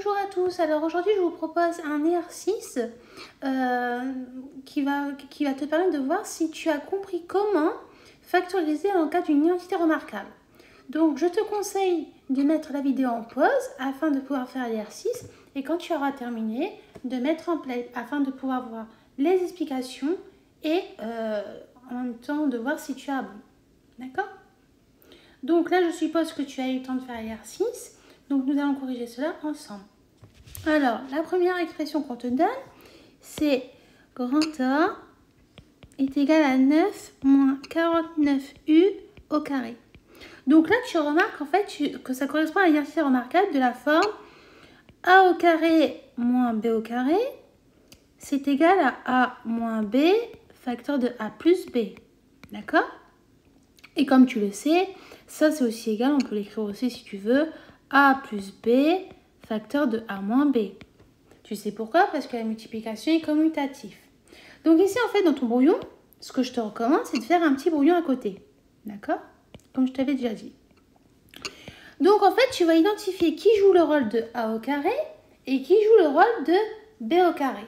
Bonjour à tous, alors aujourd'hui je vous propose un exercice qui va te permettre de voir si tu as compris comment factoriser en cas d'une identité remarquable. Donc je te conseille de mettre la vidéo en pause afin de pouvoir faire l'exercice et quand tu auras terminé, de mettre en play afin de pouvoir voir les explications et en même temps de voir si tu as bon. D'accord? Donc là je suppose que tu as eu le temps de faire l'exercice. Donc nous allons corriger cela ensemble. Alors, la première expression qu'on te donne, c'est grand A est égal à 9 moins 49U au carré. Donc là, tu remarques en fait que ça correspond à l'exercice remarquable de la forme A au carré moins B au carré, c'est égal à A moins B, facteur de A plus B. D'accord? Et comme tu le sais, ça c'est aussi égal, on peut l'écrire aussi si tu veux, A plus B, facteur de A moins B. Tu sais pourquoi? Parce que la multiplication est commutative. Donc ici, en fait, dans ton brouillon, ce que je te recommande, c'est de faire un petit brouillon à côté. D'accord? Comme je t'avais déjà dit. Donc en fait, tu vas identifier qui joue le rôle de A au carré et qui joue le rôle de B au carré.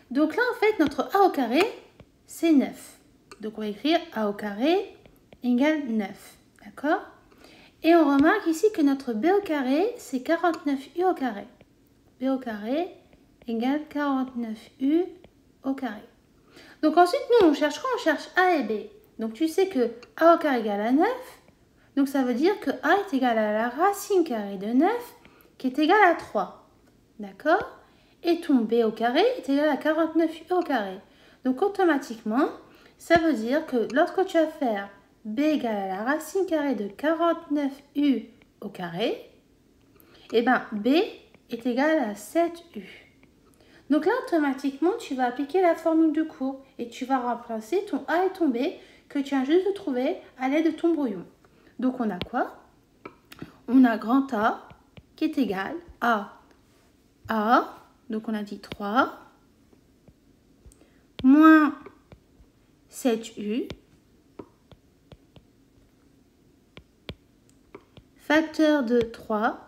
Donc là, en fait, notre A au carré, c'est 9. Donc on va écrire A au carré égale 9. D'accord? Et on remarque ici que notre B au carré, c'est 49U au carré. B au carré égale 49U au carré. Donc ensuite, nous, on cherche quoi? On cherche A et B. Donc tu sais que A au carré égale à 9. Donc ça veut dire que A est égal à la racine carrée de 9, qui est égale à 3. D'accord? Et ton B au carré est égal à 49U au carré. Donc automatiquement, ça veut dire que lorsque tu vas faire B égale à la racine carrée de 49U au carré, et bien B est égal à 7U. Donc là, automatiquement, tu vas appliquer la formule de cours et tu vas remplacer ton A et ton B que tu as juste trouvé à l'aide de ton brouillon. Donc on a quoi? On a grand A qui est égal à A, donc on a dit 3, moins 7U, facteur de 3,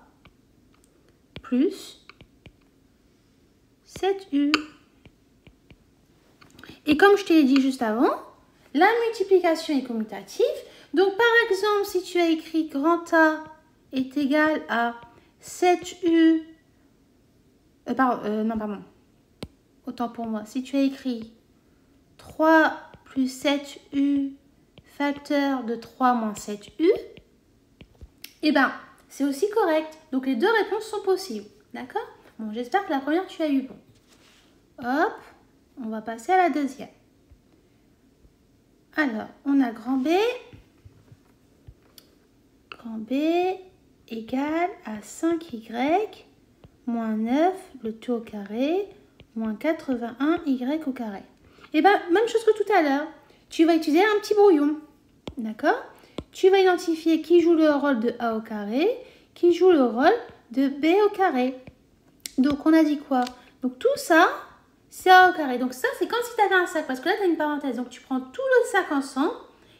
plus 7U. Et comme je te l'ai dit juste avant, la multiplication est commutative. Donc par exemple, si tu as écrit grand A est égal à 7U, pardon, autant pour moi, si tu as écrit 3 plus 7U facteur de 3 moins 7U, eh bien, c'est aussi correct. Donc les deux réponses sont possibles. D'accord? Bon, j'espère que la première, tu as eu bon. Hop, on va passer à la deuxième. Alors, on a grand B. Grand B égale à 5y moins 9, le tout au carré, moins 81y au carré. Et bien, même chose que tout à l'heure, tu vas utiliser un petit brouillon. D'accord? Tu vas identifier qui joue le rôle de A au carré, qui joue le rôle de B au carré. Donc, on a dit quoi? Donc, tout ça, c'est A au carré. Donc, ça, c'est comme si tu avais un sac, parce que là, tu as une parenthèse. Donc, tu prends tout le sac ensemble,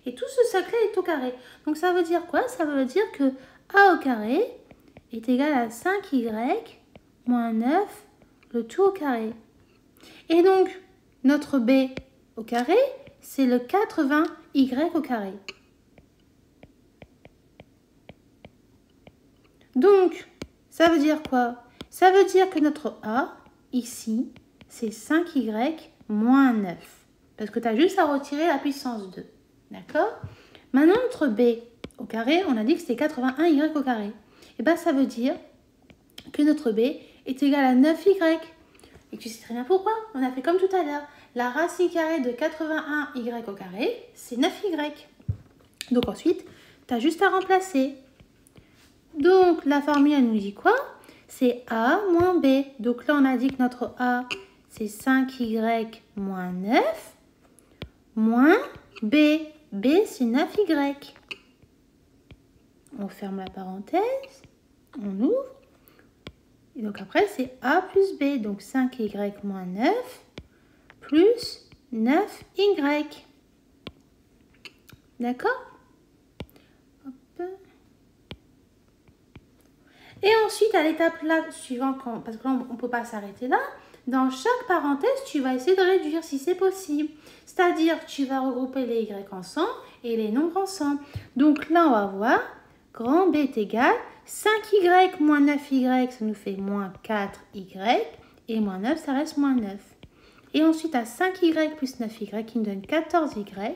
et tout ce sac-là est au carré. Donc, ça veut dire quoi? Ça veut dire que A au carré est égal à 5y moins 9, le tout au carré. Et donc, notre B au carré, c'est le 80y au carré. Donc, ça veut dire quoi? Ça veut dire que notre A, ici, c'est 5y moins 9. Parce que tu as juste à retirer la puissance 2. D'accord? Maintenant, notre B au carré, on a dit que c'était 81y au carré. Et bien, ça veut dire que notre B est égal à 9y. Et tu sais très bien pourquoi. On a fait comme tout à l'heure. La racine carrée de 81y au carré, c'est 9y. Donc ensuite, tu as juste à remplacer. Donc, la formule, elle nous dit quoi? C'est A moins B. Donc là, on a dit que notre A, c'est 5y moins 9, moins B. B, c'est 9y. On ferme la parenthèse, on ouvre. Et donc après, c'est A plus B. Donc 5y moins 9 plus 9y. D'accord? Hop. Et ensuite, à l'étape là suivante, parce que là, on ne peut pas s'arrêter là, dans chaque parenthèse, tu vas essayer de réduire si c'est possible. C'est-à-dire, tu vas regrouper les y ensemble et les nombres ensemble. Donc là, on va voir, grand B est égal, 5y moins 9y, ça nous fait moins 4y, et moins 9, ça reste moins 9. Et ensuite, à 5y plus 9y, qui nous donne 14y,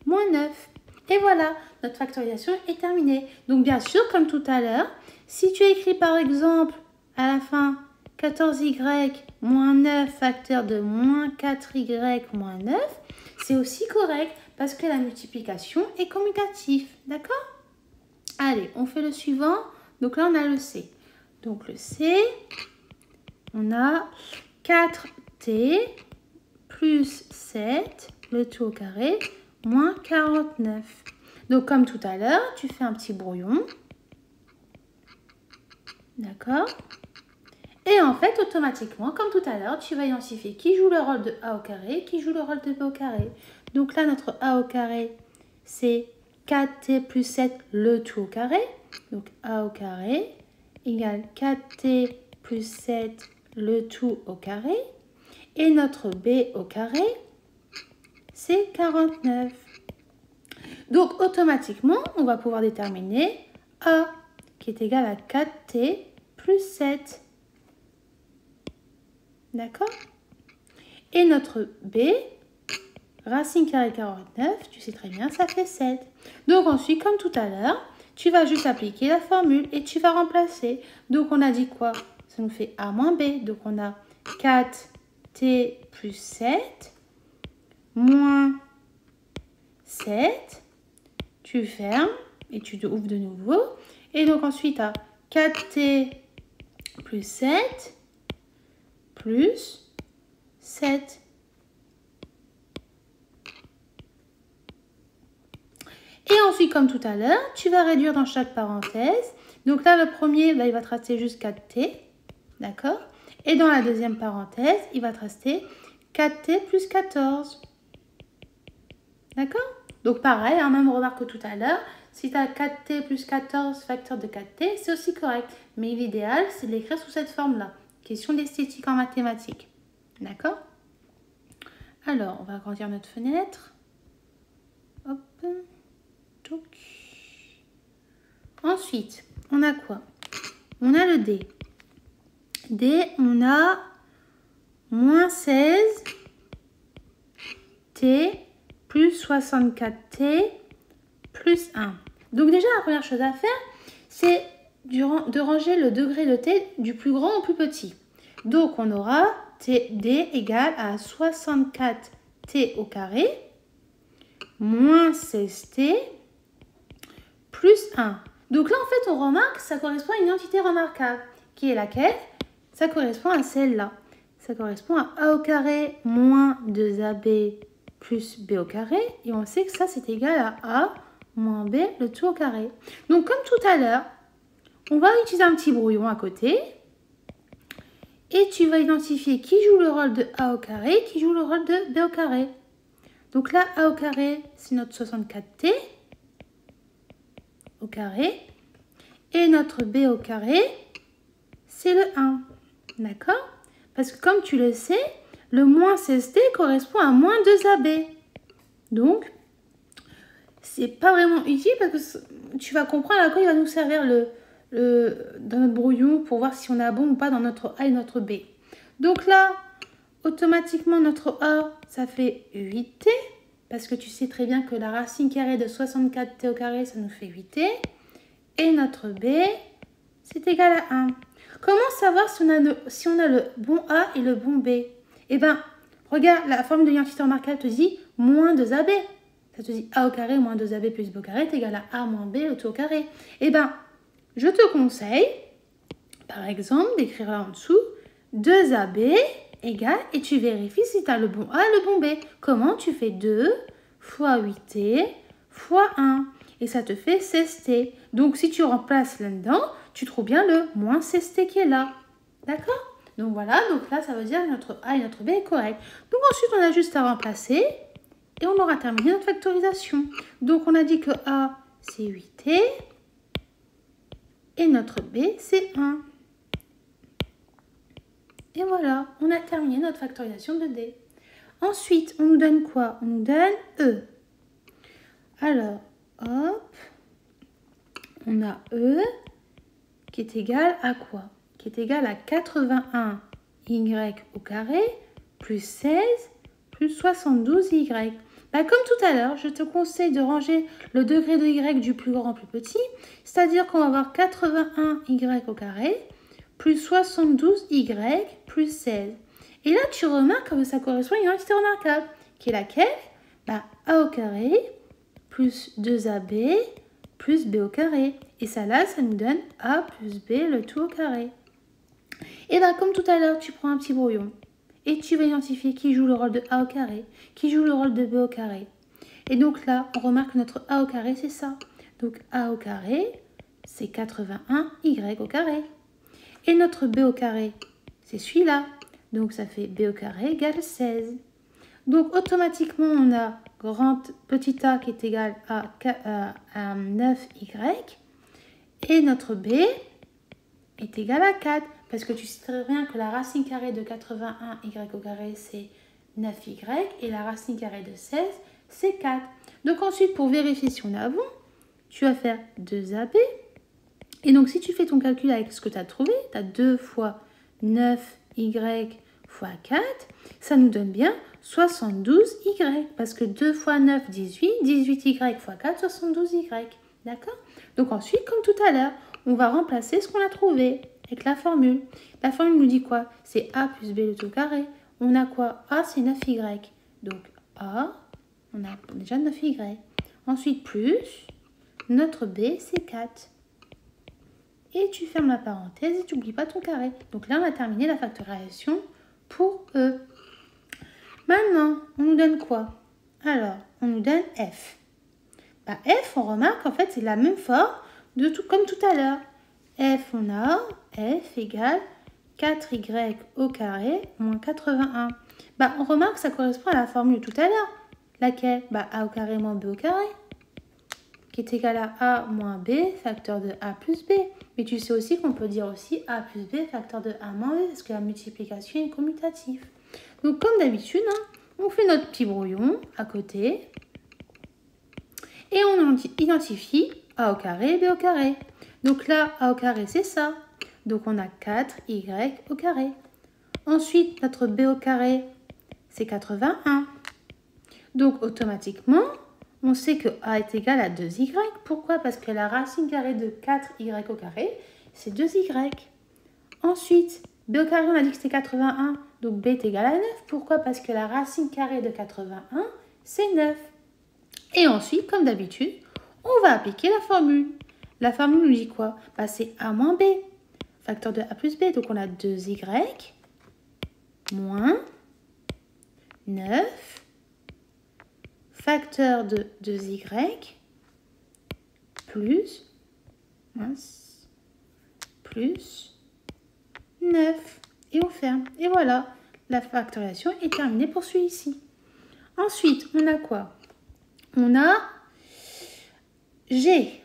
moins 9. Et voilà, notre factorisation est terminée. Donc bien sûr, comme tout à l'heure, si tu écris par exemple à la fin 14y moins 9 facteur de moins 4y moins 9, c'est aussi correct parce que la multiplication est commutative. D'accord? Allez, on fait le suivant. Donc là, on a le C. Donc le C, on a 4t plus 7, le tout au carré, moins 49. Donc, comme tout à l'heure, tu fais un petit brouillon. D'accord? Et en fait, automatiquement, comme tout à l'heure, tu vas identifier qui joue le rôle de A au carré, qui joue le rôle de B au carré. Donc là, notre A au carré, c'est 4t plus 7, le tout au carré. Donc, A au carré égale 4t plus 7, le tout au carré. Et notre B au carré, c'est 49. Donc, automatiquement, on va pouvoir déterminer A qui est égal à 4t plus 7. D'accord? Et notre B, racine carrée 49, tu sais très bien, ça fait 7. Donc, ensuite, comme tout à l'heure, tu vas juste appliquer la formule et tu vas remplacer. Donc, on a dit quoi? Ça nous fait A moins B. Donc, on a 4t plus 7 moins 7. Tu fermes et tu ouvres de nouveau. Et donc ensuite, tu as 4t plus 7 plus 7. Et ensuite, comme tout à l'heure, tu vas réduire dans chaque parenthèse. Donc là, le premier, il va te rester juste 4t. D'accord? Et dans la deuxième parenthèse, il va te rester 4t plus 14. D'accord? Donc pareil, même remarque que tout à l'heure, si tu as 4t plus 14 facteur de 4t, c'est aussi correct. Mais l'idéal, c'est de l'écrire sous cette forme-là. Question d'esthétique en mathématiques. D'accord? Alors, on va agrandir notre fenêtre. Hop. Donc. Ensuite, on a quoi? On a le D. D, on a moins 16 t plus 64t plus 1. Donc déjà, la première chose à faire, c'est de ranger le degré de t du plus grand au plus petit. Donc, on aura d égale à 64t au carré moins 16t plus 1. Donc là, en fait, on remarque que ça correspond à une entité remarquable, qui est laquelle? Ça correspond à celle-là. Ça correspond à a au carré moins 2ab plus b au carré. Et on sait que ça, c'est égal à a moins b, le tout au carré. Donc, comme tout à l'heure, on va utiliser un petit brouillon à côté. Et tu vas identifier qui joue le rôle de a au carré, qui joue le rôle de b au carré. Donc là, a au carré, c'est notre 64t au carré. Et notre b au carré, c'est le 1. D'accord? Parce que comme tu le sais, le moins 16t correspond à moins 2ab. Donc, c'est pas vraiment utile parce que tu vas comprendre à quoi il va nous servir dans notre brouillon pour voir si on a bon ou pas dans notre A et notre B. Donc là, automatiquement, notre A, ça fait 8t. Parce que tu sais très bien que la racine carrée de 64t au carré, ça nous fait 8t. Et notre B, c'est égal à 1. Comment savoir si on a le bon A et le bon B? Eh bien, regarde, la formule de l'identité remarquable te dit moins 2AB. Ça te dit A au carré moins 2AB plus B au carré est égal à A moins B au tout au carré. Eh bien, je te conseille, par exemple, d'écrire là en dessous 2AB égale, et tu vérifies si tu as le bon A et le bon B. Comment? Tu fais 2 fois 8T fois 1. Et ça te fait 16T. Donc, si tu remplaces là-dedans, tu trouves bien le moins 16T qui est là. D'accord? Donc, voilà. Donc là, ça veut dire que notre A et notre B est correct. Donc, ensuite, on a juste à remplacer. Et on aura terminé notre factorisation. Donc, on a dit que A, c'est 8T. Et notre B, c'est 1. Et voilà, on a terminé notre factorisation de D. Ensuite, on nous donne quoi? On nous donne E. Alors, hop, on a E qui est égal à quoi? Qui est égal à 81y au carré plus 16 plus 72y. Bah, comme tout à l'heure, je te conseille de ranger le degré de y du plus grand au plus petit, c'est-à-dire qu'on va avoir 81y au carré plus 72y plus 16. Et là, tu remarques que ça correspond à une identité remarquable, qui est laquelle? Bah, a au carré plus 2ab plus b au carré. Et ça là, ça nous donne a plus b le tout au carré. Et bah, comme tout à l'heure, tu prends un petit brouillon et tu vas identifier qui joue le rôle de a au carré, qui joue le rôle de b au carré. Et donc là, on remarque que notre a au carré, c'est ça. Donc a au carré, c'est 81y au carré. Et notre b au carré, c'est celui-là. Donc ça fait b au carré égale 16. Donc automatiquement, on a petit a qui est égal à 9y. Et notre b est égal à 4. Parce que tu sais très bien que la racine carrée de 81y au carré, c'est 9y. Et la racine carrée de 16, c'est 4. Donc ensuite, pour vérifier si on a bon, tu vas faire 2ab. Et donc, si tu fais ton calcul avec ce que tu as trouvé, tu as 2 fois 9y fois 4, ça nous donne bien 72y. Parce que 2 fois 9, 18, 18y fois 4, 72y. D'accord? Donc ensuite, comme tout à l'heure, on va remplacer ce qu'on a trouvé avec la formule. La formule nous dit quoi? C'est a plus b le tout carré. On a quoi? A, c'est 9y. Donc a, on a déjà 9y. Ensuite, plus, notre b, c'est 4. Et tu fermes la parenthèse et tu n'oublies pas ton carré. Donc là, on a terminé la factorisation pour E. Maintenant, on nous donne quoi? Alors, on nous donne F. Bah, F, on remarque, en fait, c'est la même forme comme tout à l'heure. F, on a F égale 4y au carré moins 81. Bah, on remarque que ça correspond à la formule de tout à l'heure. Laquelle? Bah, a au carré moins b au carré, qui est égal à a moins b, facteur de a plus b. Mais tu sais aussi qu'on peut dire aussi a plus b, facteur de a moins b, parce que la multiplication est commutative. Donc, comme d'habitude, on fait notre petit brouillon à côté. Et on identifie a au carré et b au carré. Donc là, a au carré, c'est ça. Donc, on a 4y au carré. Ensuite, notre b au carré, c'est 81. Donc, automatiquement, on sait que a est égal à 2y. Pourquoi? Parce que la racine carrée de 4y au carré, c'est 2y. Ensuite, b au carré, on a dit que c'était 81. Donc, b est égal à 9. Pourquoi? Parce que la racine carrée de 81, c'est 9. Et ensuite, comme d'habitude, on va appliquer la formule. La formule nous dit quoi? Bah, c'est a moins b, facteur de a plus b. Donc, on a 2y moins 9, facteur de 2y plus 9. Et on ferme. Et voilà, la factorisation est terminée pour celui-ci. Ensuite, on a quoi? On a G.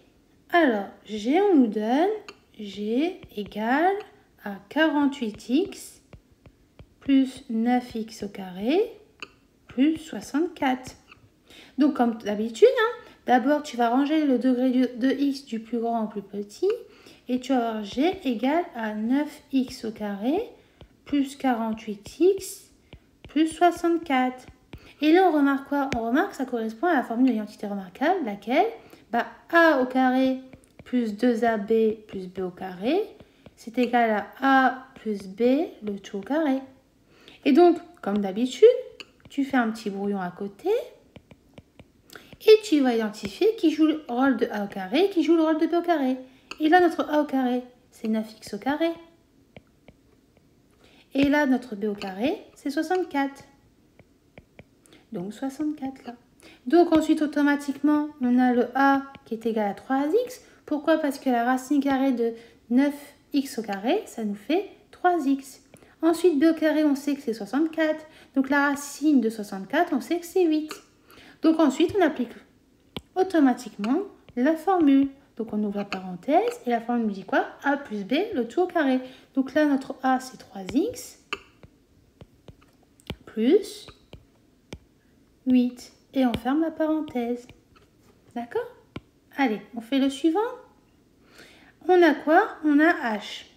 Alors, G, on nous donne G égale à 48x plus 9x au carré plus 64. Donc, comme d'habitude, d'abord, tu vas ranger le degré de x du plus grand au plus petit. Et tu vas avoir G égale à 9x au carré plus 48x plus 64. Et là, on remarque quoi? On remarque que ça correspond à la formule de l'identité remarquable, laquelle? Bah, a au carré plus 2ab plus b au carré, c'est égal à a plus b le tout au carré. Et donc, comme d'habitude, tu fais un petit brouillon à côté et tu vas identifier qui joue le rôle de a au carré et qui joue le rôle de b au carré. Et là, notre a au carré, c'est 9x au carré. Et là, notre b au carré, c'est 64. Donc, 64 là. Donc, ensuite, automatiquement, on a le a qui est égal à 3x. Pourquoi? Parce que la racine carrée de 9x au carré, ça nous fait 3x. Ensuite, b au carré, on sait que c'est 64. Donc, la racine de 64, on sait que c'est 8. Donc, ensuite, on applique automatiquement la formule. Donc on ouvre la parenthèse et la formule nous dit quoi? A plus B, le tout au carré. Donc là, notre A, c'est 3x plus 8. Et on ferme la parenthèse. D'accord? Allez, on fait le suivant. On a quoi? On a H.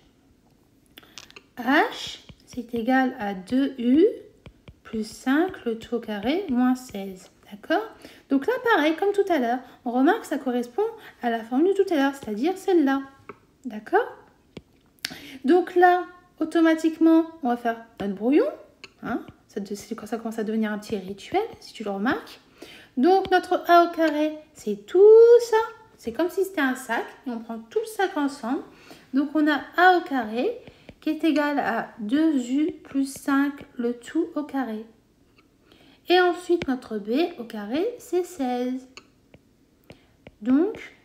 H, c'est égal à 2U plus 5, le tout au carré, moins 16. D'accord? Donc là, pareil, comme tout à l'heure, on remarque que ça correspond à la formule de tout à l'heure, c'est-à-dire celle-là. D'accord? Donc là, automatiquement, on va faire notre brouillon. Hein? Ça commence à devenir un petit rituel, si tu le remarques. Donc, notre A au carré, c'est tout ça. C'est comme si c'était un sac. Et on prend tout le sac ensemble. Donc, on a A au carré qui est égal à 2U plus 5, le tout au carré. Et ensuite, notre B au carré, c'est 16. Donc,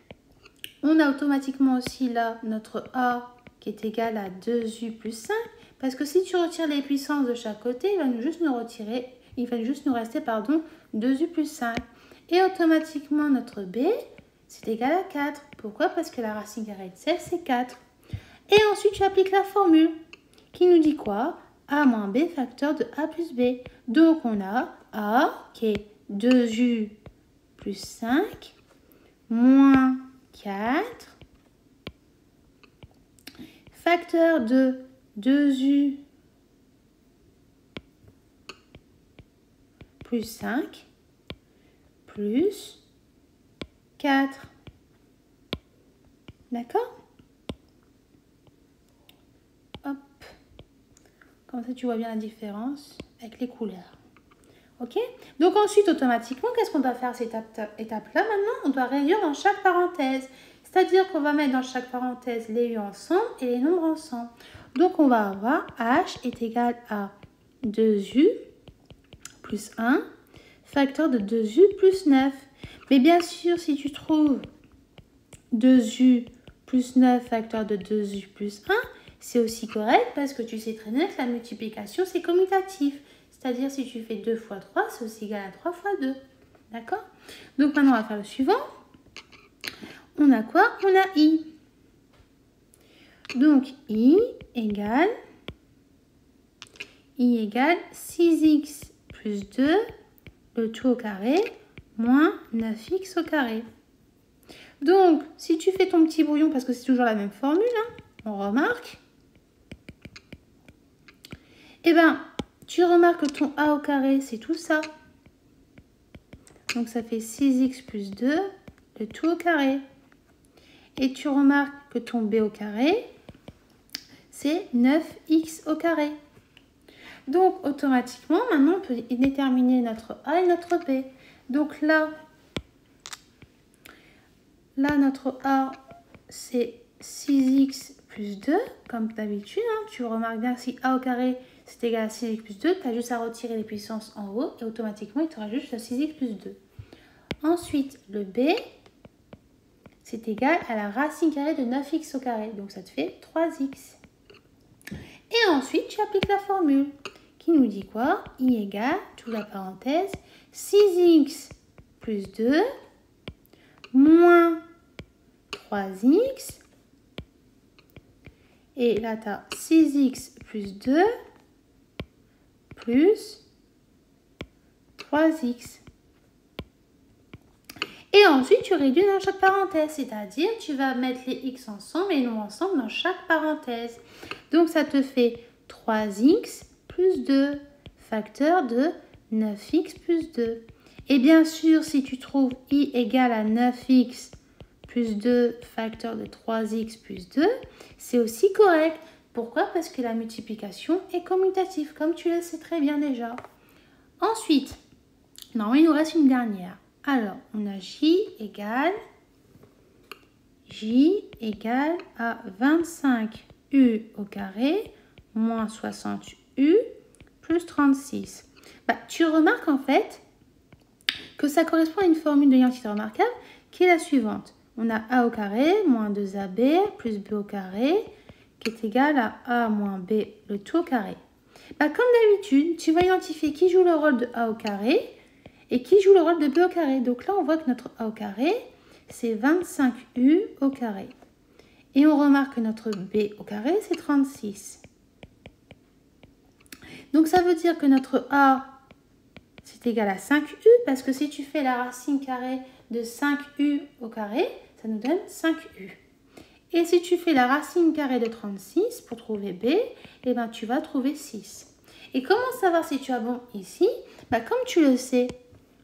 on a automatiquement aussi là notre A qui est égal à 2U plus 5. Parce que si tu retires les puissances de chaque côté, il va juste nous rester 2U plus 5. Et automatiquement, notre B, c'est égal à 4. Pourquoi? Parce que la racine carrée de 16, c'est 4. Et ensuite, tu appliques la formule qui nous dit quoi? A moins B facteur de A plus B. Donc, on a A qui est 2U plus 5 moins 4 facteur de 2U plus 5 plus 4. D'accord? Hop. Comme ça, tu vois bien la différence avec les couleurs. Ok? Donc ensuite, automatiquement, qu'est-ce qu'on doit faire cette étape-là maintenant? On doit réduire dans chaque parenthèse. C'est-à-dire qu'on va mettre dans chaque parenthèse les U ensemble et les nombres ensemble. Donc, on va avoir H est égal à 2U plus 1, facteur de 2U plus 9. Mais bien sûr, si tu trouves 2U plus 9, facteur de 2U plus 1, c'est aussi correct parce que tu sais très bien que la multiplication, c'est commutatif. C'est-à-dire, si tu fais 2 fois 3, c'est aussi égal à 3 fois 2. D'accord? Donc, maintenant, on va faire le suivant. On a quoi? On a I. Donc, I égale 6x plus 2, le tout au carré, moins 9x au carré. Donc, si tu fais ton petit brouillon, parce que c'est toujours la même formule, hein, on remarque, eh bien, tu remarques que ton A au carré, c'est tout ça. Donc, ça fait 6x plus 2, le tout au carré. Et tu remarques que ton B au carré, c'est 9x au carré. Donc, automatiquement, maintenant, on peut déterminer notre A et notre B. Donc là, notre A, c'est 6x plus 2, comme d'habitude. Hein. Tu remarques bien que si A au carré, c'est égal à 6x plus 2, tu as juste à retirer les puissances en haut et automatiquement, il te rajoute le 6x plus 2. Ensuite, le B, c'est égal à la racine carrée de 9x au carré. Donc, ça te fait 3x. Et ensuite, tu appliques la formule qui nous dit quoi? I égale, toute la parenthèse, 6x plus 2 moins 3x. Et là, tu as 6x plus 2 plus 3x. Et ensuite, tu réduis dans chaque parenthèse, c'est-à-dire tu vas mettre les x ensemble et les nombres ensemble dans chaque parenthèse. Donc, ça te fait 3x plus 2, facteur de 9x plus 2. Et bien sûr, si tu trouves i égale à 9x plus 2, facteur de 3x plus 2, c'est aussi correct. Pourquoi? Parce que la multiplication est commutative, comme tu le sais très bien déjà. Ensuite, non, il nous reste une dernière. Alors, on a J égale à 25U au carré moins 60U plus 36. Bah, tu remarques en fait que ça correspond à une formule de identité remarquable qui est la suivante. On a A au carré moins 2AB plus B au carré qui est égal à A moins B le tout au carré. Bah, comme d'habitude, tu vas identifier qui joue le rôle de A au carré et qui joue le rôle de B au carré. Donc là, on voit que notre A au carré, c'est 25u au carré. Et on remarque que notre b au carré, c'est 36. Donc, ça veut dire que notre a, c'est égal à 5u, parce que si tu fais la racine carrée de 5u au carré, ça nous donne 5u. Et si tu fais la racine carrée de 36 pour trouver b, eh ben, tu vas trouver 6. Et comment savoir si tu as bon ici? Comme tu le sais,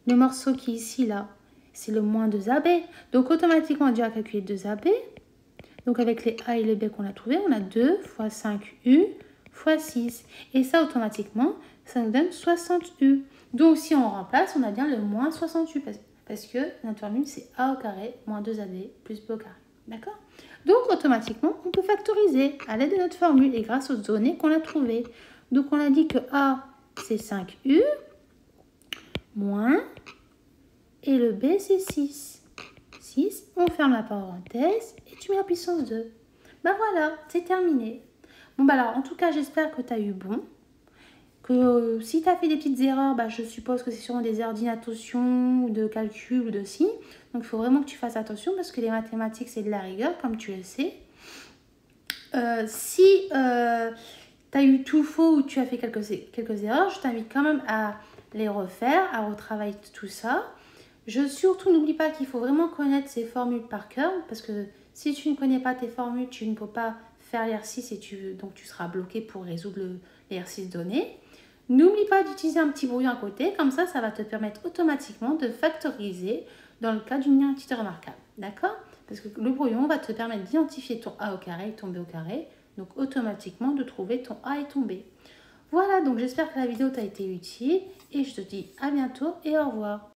le morceau qui est ici, là, c'est le moins 2ab. Donc, automatiquement, on a déjà calculé 2ab. Donc, avec les a et les b qu'on a trouvés, on a 2 fois 5u fois 6. Et ça, automatiquement, ça nous donne 60u. Donc, si on remplace, on a bien le moins 60u. Parce que notre formule, c'est a au carré moins 2ab plus b au carré. D'accord? Donc, automatiquement, on peut factoriser à l'aide de notre formule et grâce aux données qu'on a trouvées. Donc, on a dit que a, c'est 5u, moins, et le b, c'est 6. 6, on ferme la parenthèse et tu mets la puissance 2. Voilà, c'est terminé. Bon, alors, en tout cas, j'espère que tu as eu bon. Que si tu as fait des petites erreurs, je suppose que c'est sûrement des erreurs d'inattention, de calcul ou de signe. Donc, il faut vraiment que tu fasses attention parce que les mathématiques, c'est de la rigueur, comme tu le sais. Si tu as eu tout faux ou tu as fait quelques erreurs, je t'invite quand même à les refaire, à retravailler tout ça. Surtout, n'oublie pas qu'il faut vraiment connaître ces formules par cœur parce que si tu ne connais pas tes formules, tu ne peux pas faire l'exercice et donc tu seras bloqué pour résoudre l'exercice donné. N'oublie pas d'utiliser un petit brouillon à côté, comme ça va te permettre automatiquement de factoriser dans le cas d'une identité remarquable. D'accord? Parce que le brouillon va te permettre d'identifier ton a au carré et ton b au carré, donc automatiquement de trouver ton a et ton b. Voilà, donc j'espère que la vidéo t'a été utile et je te dis à bientôt et au revoir.